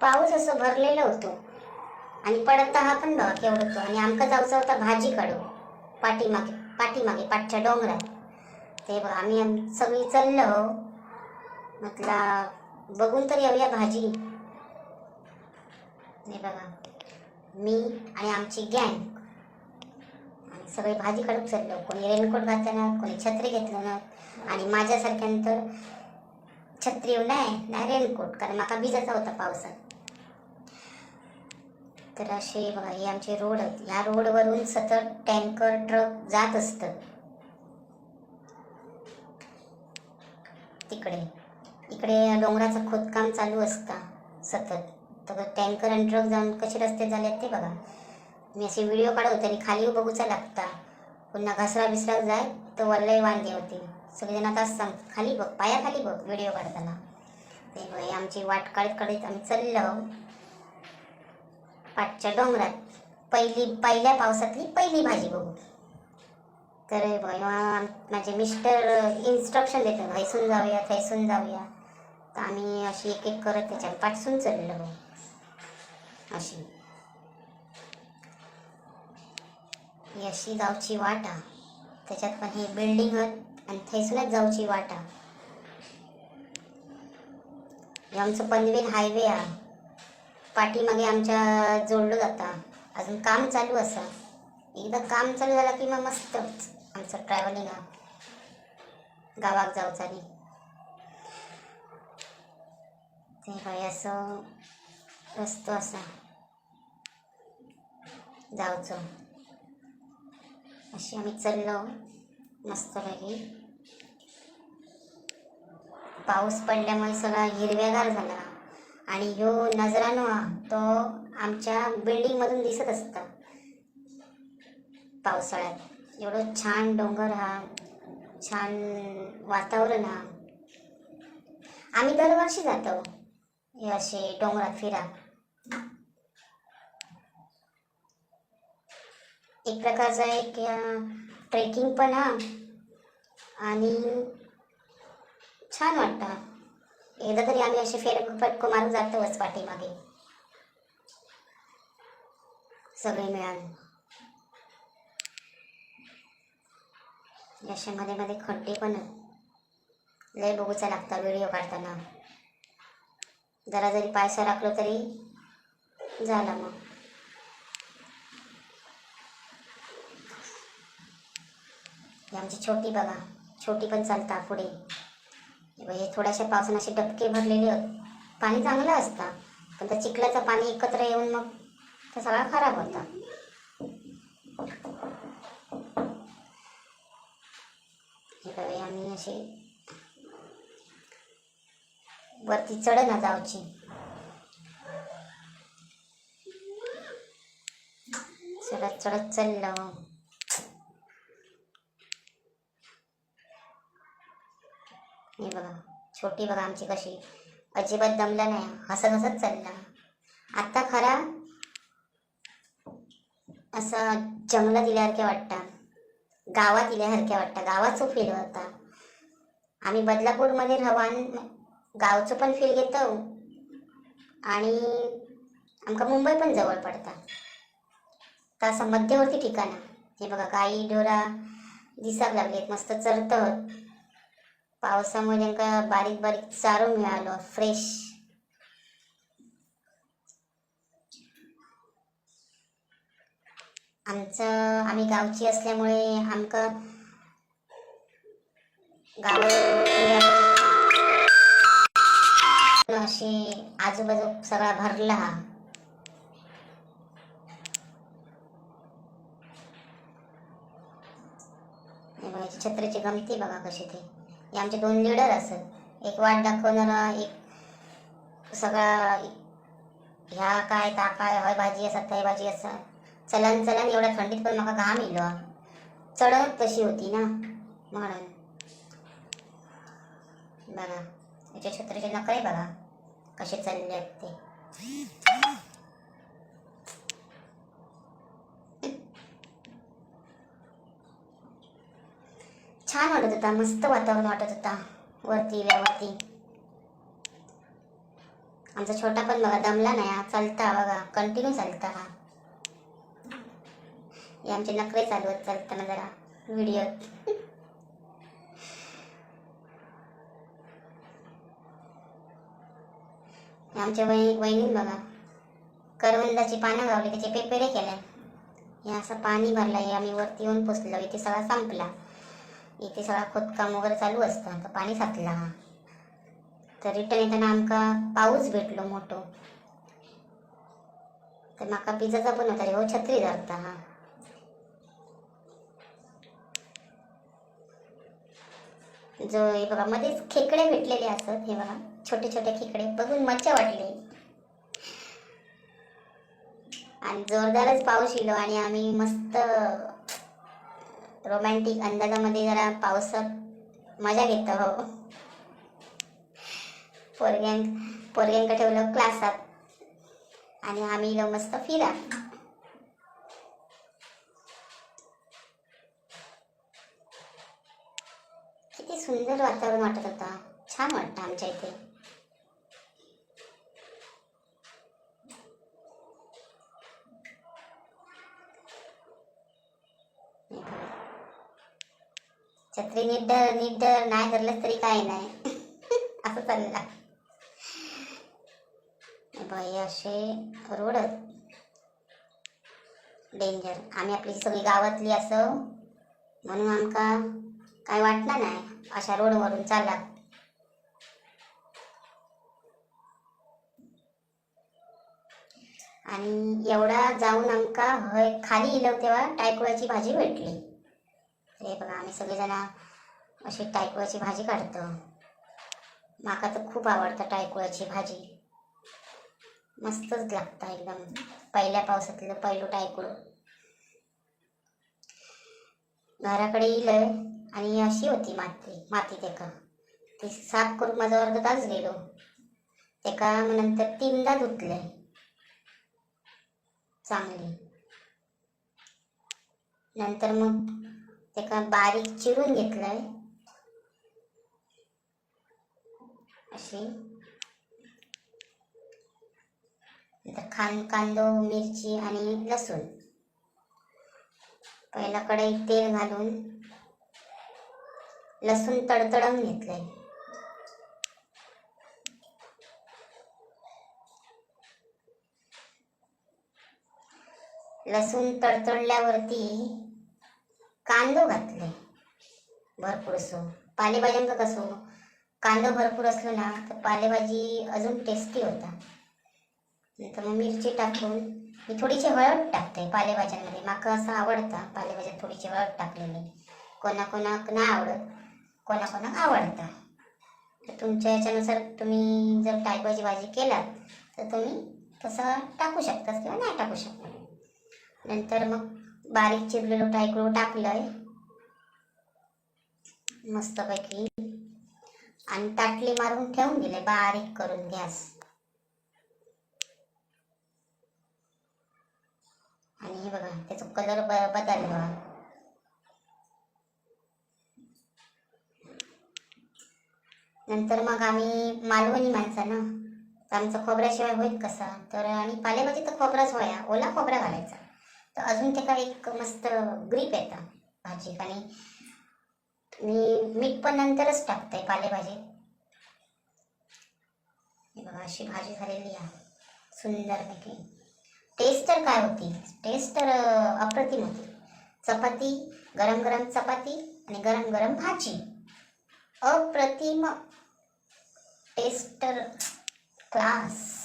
पाऊस असं भरलेलं होतो आणि पडता हा पण बघा केवढं होतो. आणि आमका जाऊचा होता भाजी काढू पाठीमागे पाठीमागे पाठच्या डोंगरात. ते बघा आम्ही सगळी चाललो म्हटलं बघून तर येऊया भाजी. हे बघा मी आणि आमची गँग आणि सगळे भाजी काढून चाललो. कोणी रेनकोट घातलं ना, कोणी छत्री घेतलं ना, आणि माझ्यासारख्यानंतर छत्री नाही रेनकोट, कारण माका भिजायचा होता पावसात. तर असे बघा हे आमचे रोड आहेत. ह्या रोडवरून सतत टँकर ट्रक जात असतं. तिकडे इकडे डोंगराचं खोदकाम चालू असतं सतत. तर टँकर आणि ट्रक जाऊन कसे रस्ते झाले ते बघा. मी असे व्हिडिओ काढत आणि खाली बघूचा लागता. पुन्हा घसरा बिसरा जाय तर वरलंही वांदे होते. सगळेजण आता सांग खाली बघ, पायाखाली बघ व्हिडिओ काढताना. ते बघ आमची वाट काढत काढत आम्ही चाललो पाठच्या डोंगरात. पहिल्या पावसातली पहिली भाजी बघू. तर माझे मिस्टर इन्स्ट्रक्शन देतात, हैसून जाऊया थैसून जाऊया. तर आम्ही अशी एक एक करत त्याच्या पाठसून चाललो. अशी अशी जाऊची वाटा, त्याच्यात पण हे बिल्डिंग आणि थैसूनच जाऊची वाटा. हे आमचं पनवेल हायवे आहे. पाठीमागे आमच्या जोडलं जाता. अजून काम चालू असा. एकदा काम चालू झालं की मग मस्तच आमचं ट्रॅव्हलिंग गावात जाऊचा नाही. ते काय असं रस्तो असा जाऊचं. अशी आम्ही चाललो मस्तपैकी. पाऊस पडल्यामुळे सगळा हिरव्यागार झाला. आणि ह्यो नजरानो तो आमच्या बिल्डिंगमधून दिसत असता पावसाळ्यात. एवढं छान डोंगर हा, छान वातावरण हा. आम्ही दरवर्षी जातो हे असे डोंगरात फिरा. एक प्रकारचा एक ट्रेकिंग पण हा, आणि छान वाटतं. एकदा तरी आम्ही असे फेरफटको मारून जातोच पाठीमागे सगळे मिळून. अशा मध्ये मध्ये खड्डे पण लय बघूचा लागता व्हिडिओ काढताना. जरा जरी पाय सरकलो तरी झाला मग. आमची छोटी बघा, छोटी पण चालता पुढे. हे थोड्याशा पावसाने असे डबके भरलेले होत. पाणी चांगलं असतं, पण त्या चिखलाचं पाणी एकत्र येऊन मग तो सगळा खराब होता. हे बघा आम्ही असे वरती चढ ना जाऊची. चढत चढत चाललो. हे बघा छोटी बघा आमची कशी अजिबात दमला नाही, हसत हसत चालला. आता खरा असं जंगलात दिल्यासारख्या वाटतं, गावात दिल्यासारख्या वाटतं. गावाचं फील होता. आम्ही बदलापूरमध्ये राहून गावचं पण फील घेतो आणि आमका मुंबई पण जवळ पडतं. तर असं मध्यवर्ती ठिकाण. हे बघा गाई ढोरा दिसाक लागलेत, मस्त चरत. पावसामुळे त्यांना बारीक बारीक चारो मिळालो फ्रेश. आम्ही गावची असल्यामुळे आमका गाव अशी आजूबाजू सगळा भरला. छत्रीची गमती बघा कशी ते. हे आमचे दोन लीडर असत, एक वाट दाखवणारा, एक सगळा ह्या काय ता काय हय भाजी असत थंय भाजी असत. चलन चलन एवढ्या थंडीत पण म्हाका घाम इलो. चढत तशी होती ना म्हणून. बघा याच्या छत्रीचे नखरे बघा कसे चालले आहेत ते. छान वाटत होता, मस्त वातावरण वाटत होता वरती गेल्यावरती. आमचा छोटा पण बघा दमला नाही हा, चालता बघा, कंटिन्यू चालता हा. हे आमचे नखरे चालू आहेत चालताना जरा व्हिडिओ. आमच्या वहिनी बघा करवंदाची पानं गावली, त्याचे पेपरे केल्या. हे असं पाणी भरलं, हे आम्ही वरती येऊन पोचलो, इथे सगळा संपला. इथे सगळा खोदकाम वगैरे चालू असतं, तर पाणी साचला हा. तर रिटर्न येताना आमका पाऊस भेटलो मोठो, तर माका पिझ्झाचा पण होता रे हो, छत्री धरता हा. जो हे बघा मध्येच खेकडे भेटलेले असत, हे बघा छोटे छोटे खेकडे बघून मज्जा वाटली. आणि जोरदारच पाऊस येलो आणि आम्ही मस्त रोमॅन्टिक अंदाजामध्ये जरा पावसात मजा घेतो हो. पोरग्यांका ठेवलं क्लासात आणि आम्ही इलो मस्त फिरा. किती सुंदर वातावरण वाटत होता, छान वाटतं आमच्या इथे. छत्री नीट धर नाही धरलंच तरी काय नाही असं चाललं. बाई असे रोड डेंजर. आम्ही आपली सगळी गावातली असं म्हणून आमका काय वाटलं नाही अशा रोडवरून चालला. आणि एवढा जाऊन आमका खाली इलो तेव्हा टायकुळाची भाजी भेटली. हे बघा आम्ही सगळेजण अशी टायकुळाची भाजी काढतो. माका तर खूप आवडतं टायकुळाची भाजी, मस्तच लागतं एकदम. पहिल्या पावसातलं पहिलं टायकुळ. घराकडे इलय आणि अशी होती माती तेका ती साफ करून माझा अर्धा तास गेलो. तेका नंतर 3दा धुतलंय चांगली. नंतर मग तेका बारीक चिरून घेतलंय अशी. नंतर कांदो मिरची आणि लसूण पहिला कढईत तेल घालून लसूण तडतडून घेतलंय. लसूण तडतडल्यावरती कांदो घातले भरपूर असो. पालेभाज्यांका कसो कांदो भरपूर असलो ना तर पालेभाजी अजून टेस्टी होता. नंतर मग मिरची टाकून मी थोडीशी हळद टाकते पालेभाज्यांमध्ये. माका असं आवडतं पालेभाज्यात थोडीशी हळद टाकलेली. कोणाकोणाक नाही आवडत, कोणाकोणाक आवडतं. तर तुमच्या याच्यानुसार तुम्ही जर टायकुळाची भाजी केलात तर तुम्ही तसं टाकू शकता किंवा नाही टाकू शकता. नंतर मग बारीक चिरलेलं टायकुळ टाकलंय मस्तपैकी आणि ताटली मारून ठेवून दिले बारीक करून गॅस. आणि हे बघा त्याचा कलर बदलला. नंतर मग आम्ही मालवणी माणसं ना, तर आमचा खोबऱ्याशिवाय होईल कसा. तर आणि पालेभाजी तर खोबराच होया, ओला खोबरा घालायचा तर अजून ते काय एक मस्त ग्रीप येतं भाजीत. आणि मी मीठ पण नंतरच टाकते पालेभाजीत. हे बघा अशी भाजी झालेली आहे सुंदरपैकी. टेस्ट तर काय होती, टेस्ट तर अप्रतिम होती. चपाती, गरम गरम चपाती आणि गरम गरम भाजी, अप्रतिम टेस्ट तर क्लास.